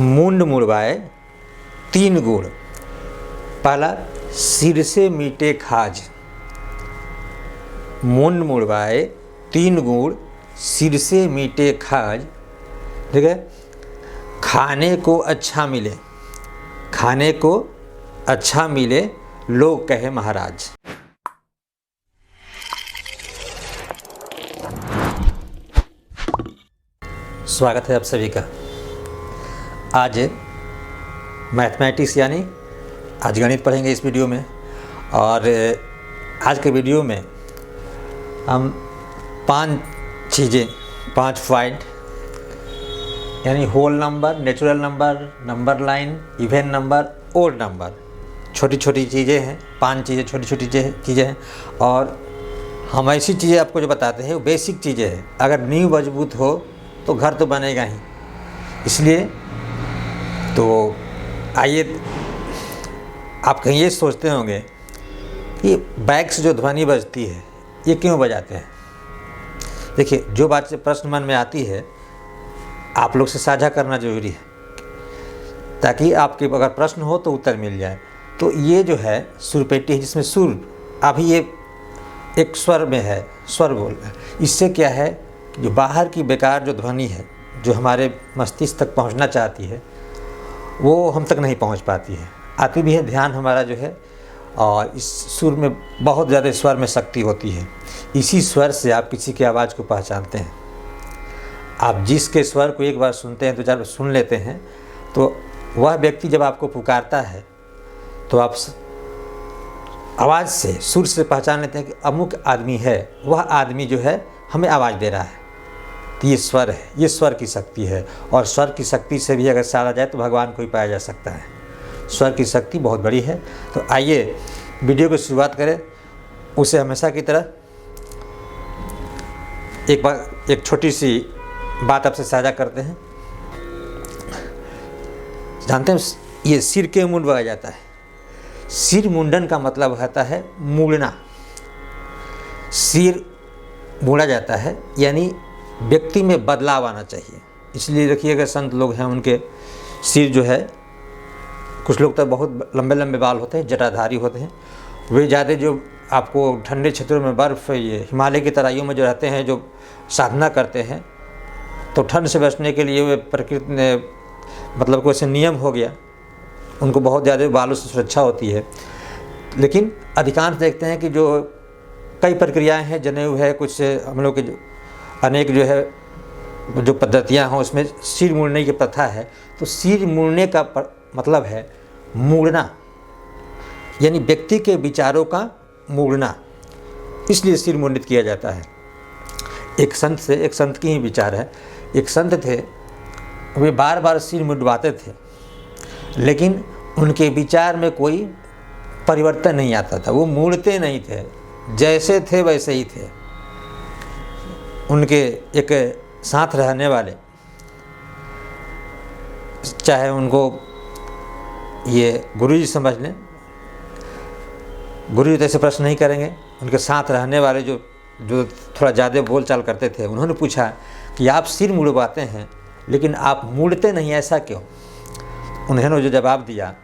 मुंड मुड़वाए तीन गुण, पहला सिर से मीटे खाज। मुंड मुड़वाए तीन गुण, सिर से मीटे खाज। ठीक है, खाने को अच्छा मिले, खाने को अच्छा मिले लोग कहे महाराज। स्वागत है आप सभी का। आज मैथमेटिक्स यानी आज गणित पढ़ेंगे इस वीडियो में। और आज के वीडियो में हम पांच पॉइंट यानी whole number, natural number, number line, even number, odd number, छोटी छोटी चीज़ें हैं। पांच चीज़ें छोटी छोटी चीज़ें हैं और हम ऐसी चीज़ें आपको जो बताते हैं वो बेसिक चीज़ें हैं। अगर नींव मजबूत हो तो घर तो बनेगा ही। इसलिए तो आइए, आप कहीं ये सोचते होंगे कि बैग से जो ध्वनि बजती है ये क्यों बजाते हैं। देखिए, जो बात से प्रश्न मन में आती है आप लोग से साझा करना जरूरी है, ताकि आपके अगर प्रश्न हो तो उत्तर मिल जाए। तो ये जो है सुरपेटी है, जिसमें सुर अभी ये एक स्वर में है, स्वर बोल रहा है। इससे क्या है, जो बाहर की बेकार जो ध्वनि है जो हमारे मस्तिष्क तक पहुंचना चाहती है वो हम तक नहीं पहुंच पाती है। आती भी है, ध्यान हमारा जो है, और इस सुर में बहुत ज़्यादा स्वर में शक्ति होती है। इसी स्वर से आप किसी की आवाज़ को पहचानते हैं। आप जिसके स्वर को एक बार सुनते हैं, 2-4 बार सुन लेते हैं, तो वह व्यक्ति जब आपको पुकारता है तो आप आवाज़ से, सुर से पहचान लेते हैं कि अमुक आदमी है, वह आदमी जो है हमें आवाज़ दे रहा है। तो ये स्वर है, ये स्वर की शक्ति है। और स्वर की शक्ति से भी अगर साधा जाए तो भगवान को ही पाया जा सकता है। स्वर की शक्ति बहुत बड़ी है। तो आइए वीडियो की शुरुआत करें। उसे हमेशा की तरह एक छोटी सी बात आपसे साझा करते हैं। जानते हैं ये सिर के मुंड बगाया जाता है। सिर मुंडन का मतलब होता है मूड़ना। सिर मूड़ा जाता है यानी व्यक्ति में बदलाव आना चाहिए। इसलिए देखिए, अगर संत लोग हैं उनके सिर जो है, कुछ लोग तो बहुत लंबे लंबे बाल होते हैं, जटाधारी होते हैं। वे ज़्यादा जो आपको ठंडे क्षेत्रों में बर्फ़, ये हिमालय की तराइयों में जो रहते हैं, जो साधना करते हैं, तो ठंड से बचने के लिए वे प्रकृति ने मतलब कोई ऐसे नियम हो गया, उनको बहुत ज़्यादा बालों से सुरक्षा होती है। लेकिन अधिकांश देखते हैं कि जो कई प्रक्रियाएं हैं, जनेऊ है, कुछ हम लोग के जो अनेक जो है जो पद्धतियां हैं, उसमें सिर मुड़ने की प्रथा है। तो सिर मुड़ने का मतलब है मूड़ना, यानी व्यक्ति के विचारों का मूड़ना। इसलिए सिर मुंडित किया जाता है। एक संत की ही विचार है। एक संत थे, वे बार बार सिर मुंडवाते थे, लेकिन उनके विचार में कोई परिवर्तन नहीं आता था। वो मुड़ते नहीं थे, जैसे थे वैसे ही थे। उनके एक साथ रहने वाले, चाहे उनको ये गुरुजी समझ लें, गुरुजी तो ऐसे प्रश्न नहीं करेंगे। उनके साथ रहने वाले जो थोड़ा ज़्यादा बोल चाल करते थे, उन्होंने पूछा कि आप सिर मुड़वाते हैं लेकिन आप मुड़ते नहीं, ऐसा क्यों? उन्होंने जो जवाब दिया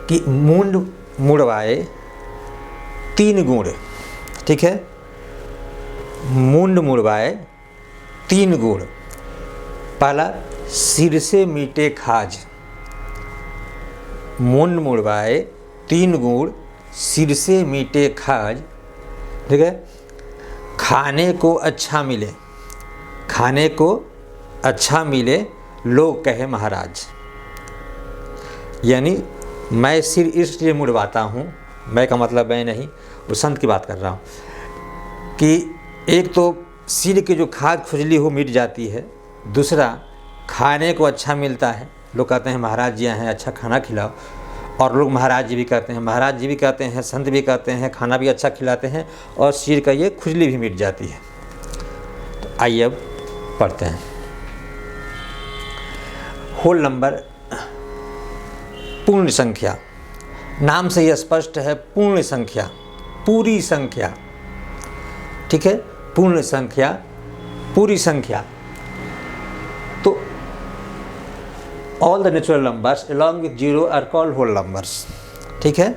कि मुंड मुड़वाए तीन गुण। ठीक है, मुंड मुड़वाए तीन गुण, पहला सिर से मीटे खाज। मुंड मुड़वाए तीन गुण, सिर से मीटे खाज। ठीक है, खाने को अच्छा मिले, खाने को अच्छा मिले लोग कहे महाराज। यानी मैं सिर इसलिए मुड़वाता हूँ, मैं का मतलब मैं नहीं, वो संत की बात कर रहा हूँ, कि एक तो सिर की जो खाज खुजली हो मिट जाती है, दूसरा खाने को अच्छा मिलता है। लोग कहते हैं महाराज जी हैं, अच्छा खाना खिलाओ, और लोग महाराज जी भी कहते हैं, महाराज जी भी कहते हैं, संत भी कहते हैं, खाना भी अच्छा खिलाते हैं, और सिर का ये खुजली भी मिट जाती है। तो आइए अब पढ़ते हैं। होल नंबर, पूर्ण संख्या। नाम से ही स्पष्ट है, पूर्ण संख्या, पूरी संख्या। ठीक है, पूर्ण संख्या, पूरी संख्या। तो all the natural numbers along with zero are called whole numbers. ठीक है,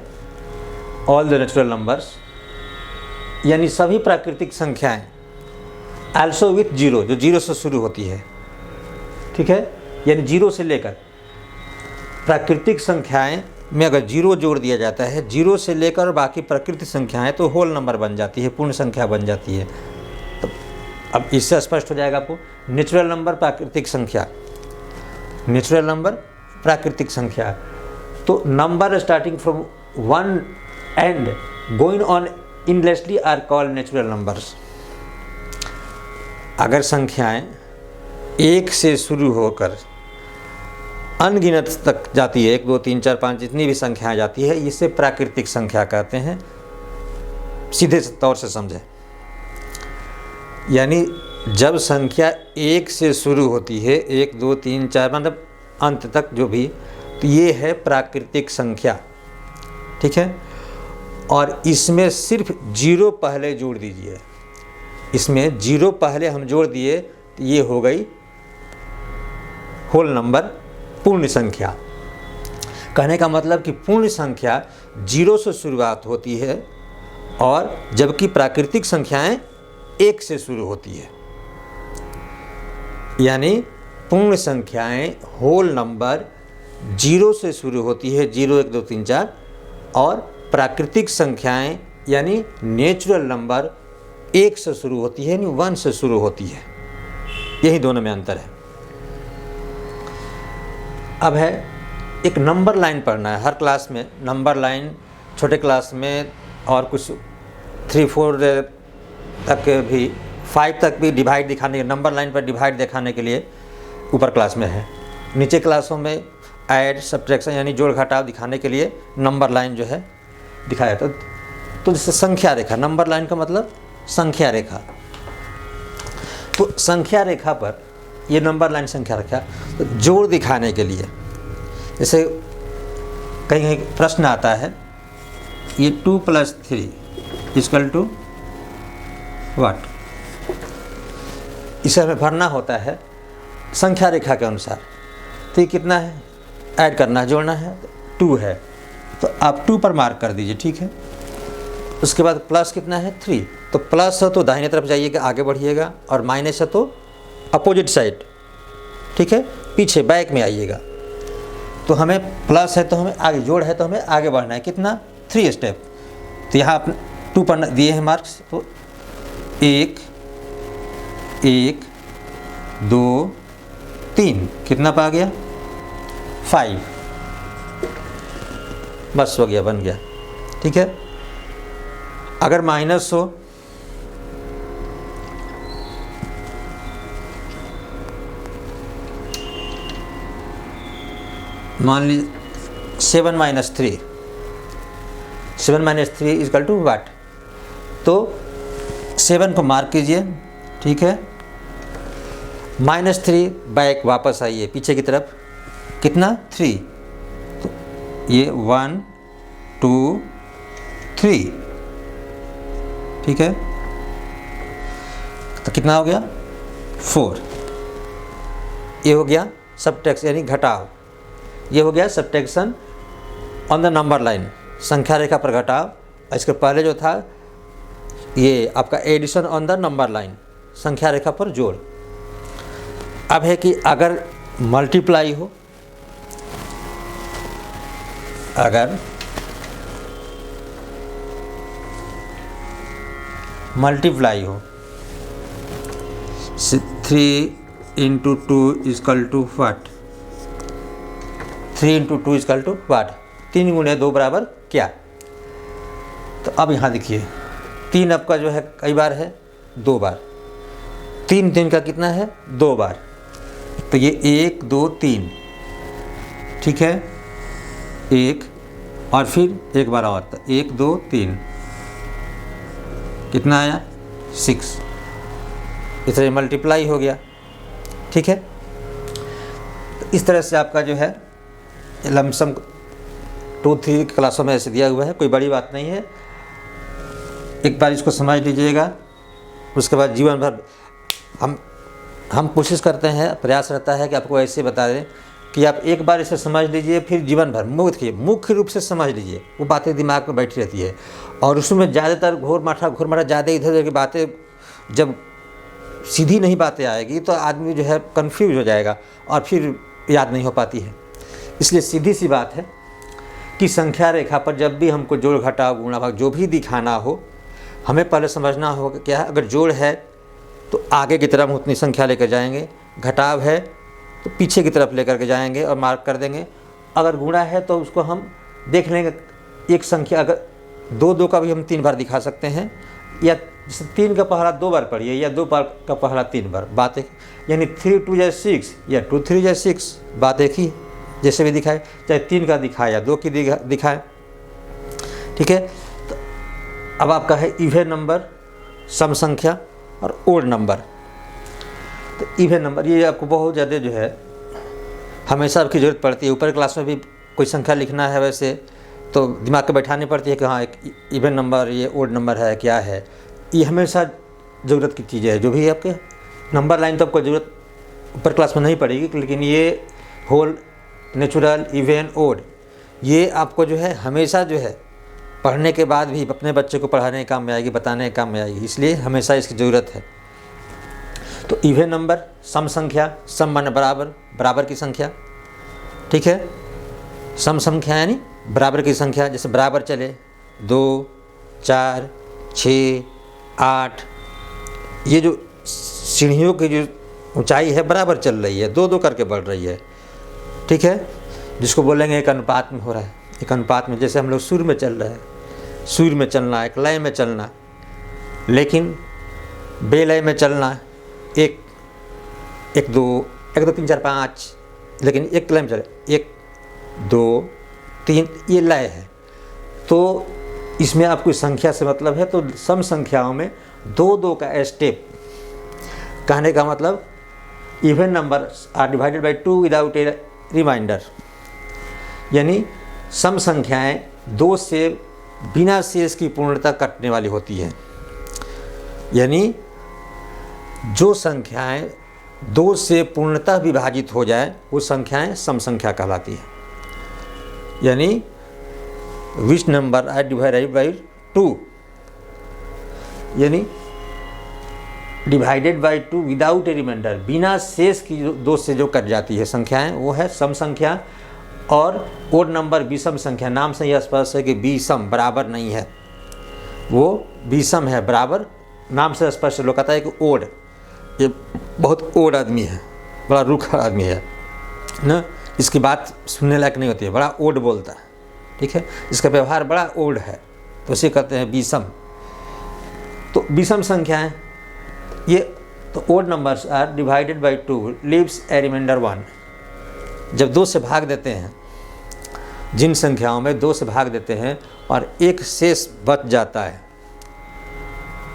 ऑल द नेचुरल नंबर्स यानी सभी प्राकृतिक संख्याएं आल्सो विथ जीरो, जो जीरो से शुरू होती है। ठीक है, यानी जीरो से लेकर प्राकृतिक संख्याएं में अगर जीरो जोड़ दिया जाता है, जीरो से लेकर बाकी प्राकृतिक संख्याएं, तो होल नंबर बन जाती है, पूर्ण संख्या बन जाती है। तो अब इससे स्पष्ट हो जाएगा आपको, नेचुरल नंबर प्राकृतिक संख्या, नेचुरल नंबर प्राकृतिक संख्या। तो number starting from one and going on endlessly are called natural numbers. अगर संख्याएं एक से शुरू होकर अनगिनत तक जाती है, 1 2 3 4 5 जितनी भी संख्याएं जाती है, इसे प्राकृतिक संख्या कहते हैं। सीधे तौर से समझें, यानी जब संख्या एक से शुरू होती है, 1 2 3 4 मतलब अंत तक जो भी, तो ये है प्राकृतिक संख्या। ठीक है, और इसमें सिर्फ जीरो पहले जोड़ दीजिए, इसमें जीरो पहले हम जोड़ दिए तो ये हो गई होल नंबर, पूर्ण संख्या। कहने का मतलब कि पूर्ण संख्या जीरो से शुरुआत होती है, और जबकि प्राकृतिक संख्याएं एक से शुरू होती है। यानी पूर्ण संख्याएं होल नंबर जीरो से शुरू होती है, 0 1 2 3 4, और प्राकृतिक संख्याएं यानी नेचुरल नंबर एक से शुरू होती है, यानी 1 से शुरू होती है। यही दोनों में अंतर है। अब है एक नंबर लाइन पढ़ना है हर क्लास में, नंबर लाइन छोटे क्लास में, और कुछ 3 4 तक भी, 5 तक भी डिवाइड दिखाने, नंबर लाइन पर डिवाइड दिखाने के लिए ऊपर क्लास में है। नीचे क्लासों में ऐड सब्ट्रैक्शन यानी जोड़ घटाव दिखाने के लिए नंबर लाइन जो है दिखाया जाता। तो जैसे संख्या रेखा, नंबर लाइन का मतलब संख्या रेखा। तो संख्या रेखा पर ये नंबर लाइन संख्या रेखा, तो जोड़ दिखाने के लिए, जैसे कहीं कहीं प्रश्न आता है, ये 2 + 3 = व्हाट, इसे हमें भरना होता है संख्या रेखा के अनुसार। तो ये कितना है, ऐड करना है, जोड़ना है, 2 है, तो आप 2 पर मार्क कर दीजिए। ठीक है, उसके बाद प्लस कितना है, 3, तो प्लस है तो दाहिने तरफ जाइएगा, आगे बढ़िएगा, और माइनस है तो अपोजिट साइड। ठीक है, पीछे बैक में आइएगा। तो हमें प्लस है तो हमें आगे, जोड़ है तो हमें आगे बढ़ना है, कितना, 3 स्टेप। तो यहाँ आप 2 पर दिए हैं मार्क्स, तो 1 1 2 3, कितना पा गया, 5, बस हो गया, बन गया। ठीक है, अगर माइनस हो, मान लीजिए 7 - 3, 7 - 3 = व्हाट, तो 7 को मार्क कीजिए। ठीक है, -3 बैक वापस आइए पीछे की तरफ, कितना, 3, तो ये 1 2 3। ठीक है, तो कितना हो गया, 4। ये हो गया सब्ट्रैक्शन यानी घटाव, ये हो गया subtraction on the number line, संख्या रेखा पर घटाव। इसके पहले जो था ये आपका addition on the number line, संख्या रेखा पर जोड़। अब है कि अगर मल्टीप्लाई हो, अगर मल्टीप्लाई हो, 3 × 2 = व्हाट, 3 × 2 = व्हाट, 3 × 2 बराबर क्या। तो अब यहाँ देखिए, 3 आपका जो है कई बार है, 2 बार, 3 3 का कितना है, 2 बार, तो ये 1 2 3। ठीक है, 1 और फिर एक बार और, तो 1 2 3, कितना आया, 6, इसलिए मल्टीप्लाई हो गया। ठीक है, तो इस तरह से आपका जो है लमसम 2 3 क्लासों में ऐसे दिया हुआ है, कोई बड़ी बात नहीं है। एक बार इसको समझ लीजिएगा, उसके बाद जीवन भर हम कोशिश करते हैं, प्रयास रहता है कि आपको ऐसे बता दें कि आप एक बार इसे समझ लीजिए, फिर जीवन भर मुख्य रूप से समझ लीजिए, वो बातें दिमाग में बैठी रहती है। और उसमें ज़्यादातर घोर माठा ज़्यादा इधर उधर की बातें, जब सीधी नहीं बातें आएगी तो आदमी जो है कन्फ्यूज हो जाएगा और फिर याद नहीं हो पाती है। इसलिए सीधी सी बात है कि संख्या रेखा पर जब भी हमको जोड़ घटाव गुणा भाग जो भी दिखाना हो, हमें पहले समझना होगा क्या है। अगर जोड़ है तो आगे की तरफ उतनी संख्या लेकर जाएंगे, घटाव है तो पीछे की तरफ लेकर के जाएंगे और मार्क कर देंगे। अगर गुणा है तो उसको हम देख लेंगे, एक संख्या अगर 2 का भी हम 3 बार दिखा सकते हैं, या जैसे 3 का पहला 2 बार पढ़िए या 2 का पहला 3 बार, बात एक। यानी 3 2 = 6 या 2 3 = 6, बात एक ही। जैसे भी दिखाए, चाहे 3 का दिखाए या 2 की दिखाए, ठीक है। तो अब आपका है इवन नंबर, सम संख्या और ओड नंबर। तो इवन नंबर ये आपको बहुत ज़्यादा जो है हमेशा आपकी ज़रूरत पड़ती है। ऊपर क्लास में भी कोई संख्या लिखना है वैसे तो दिमाग में बैठानी पड़ती है कि हाँ एक इवन नंबर, ये ओड नंबर है, क्या है। ये हमेशा ज़रूरत की चीज़ें है। जो भी आपके नंबर लाइन तो आपको ज़रूरत ऊपर क्लास में नहीं पड़ेगी, लेकिन ये होल, नेचुरल, इवन, ओड, ये आपको जो है हमेशा जो है पढ़ने के बाद भी अपने बच्चे को पढ़ाने के काम में आएगी, बताने के काम में आएगी। इसलिए हमेशा इसकी ज़रूरत है। तो इवन नंबर, सम संख्या, सम माने बराबर, बराबर की संख्या, ठीक है। सम संख्या यानी बराबर की संख्या। जैसे बराबर चले 2 4 6 8, ये जो सीढ़ियों की जो ऊंचाई है बराबर चल रही है, 2 2 करके बढ़ रही है, ठीक है। जिसको बोलेंगे एक अनुपात में हो रहा है। एक अनुपात में जैसे हम लोग सुर में चल रहे हैं, सुर में चलना, एक लय में चलना, लेकिन बेलय में चलना, 1 1 2 3 4 5, लेकिन एक लय में चले 1 2 3, ये लय है। तो इसमें आपको संख्या से मतलब है। तो सम संख्याओं में 2 2 का स्टेप, कहने का मतलब even number are divided by 2 without a remainder. यानी सम संख्याएं 2 से बिना शेष की पूर्णता कटने वाली होती है। यानी जो संख्याएं 2 से पूर्णतः विभाजित हो जाए वो संख्याएं सम संख्या कहलाती है। यानी which number I divided by 2, यानी divided by 2 without a remainder, बिना शेष की 2 से जो कट जाती है संख्याएं वो है सम संख्या। और ओड नंबर विषम संख्या, नाम से यह स्पष्ट है कि विषम बराबर नहीं है, वो विषम है, बराबर नाम से स्पष्ट। लोग कहता है कि ओड, ये बहुत ओड आदमी है, बड़ा रूखा आदमी है ना, इसकी बात सुनने लायक नहीं होती है, बड़ा ओड बोलता है, ठीक है, इसका व्यवहार बड़ा ओड है, तो उसे कहते हैं विषम। तो विषम संख्याएं ये, तो odd numbers are divided by 2 leaves a remainder 1। जब 2 से भाग देते हैं, जिन संख्याओं में 2 से भाग देते हैं और एक शेष बच जाता है,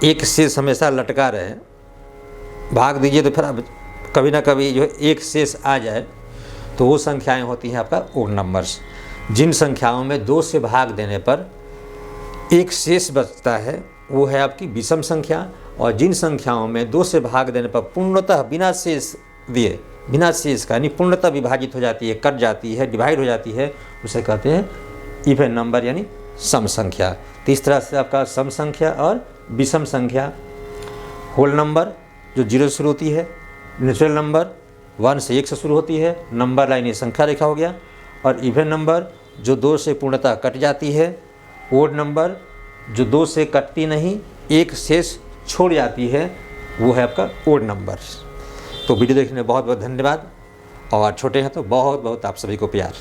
एक शेष हमेशा लटका रहे, भाग दीजिए तो फिर अब कभी ना कभी जो एक शेष आ जाए, तो वो संख्याएं होती हैं आपका ओड नंबर्स। जिन संख्याओं में 2 से भाग देने पर एक शेष बचता है वो है आपकी विषम संख्या। और जिन संख्याओं में 2 से भाग देने पर पूर्णतः बिना शेष दिए, बिना शेष का यानी पूर्णतः विभाजित हो जाती है, कट जाती है, डिवाइड हो जाती है, उसे कहते हैं इवन नंबर यानी सम संख्या। तो इस तरह से आपका सम संख्या और विषम संख्या, होल नंबर जो 0 से शुरू होती है, नेचुरल नंबर 1 से 1 से शुरू होती है, नंबर लाइन ये संख्या रेखा हो गया, और इवन नंबर जो 2 से पूर्णतः कट जाती है, ओड नंबर जो 2 से कटती नहीं, एक शेष छोड़ जाती है, वो है आपका ओड नंबर। तो वीडियो देखने में बहुत बहुत धन्यवाद, और छोटे हैं तो बहुत बहुत आप सभी को प्यार।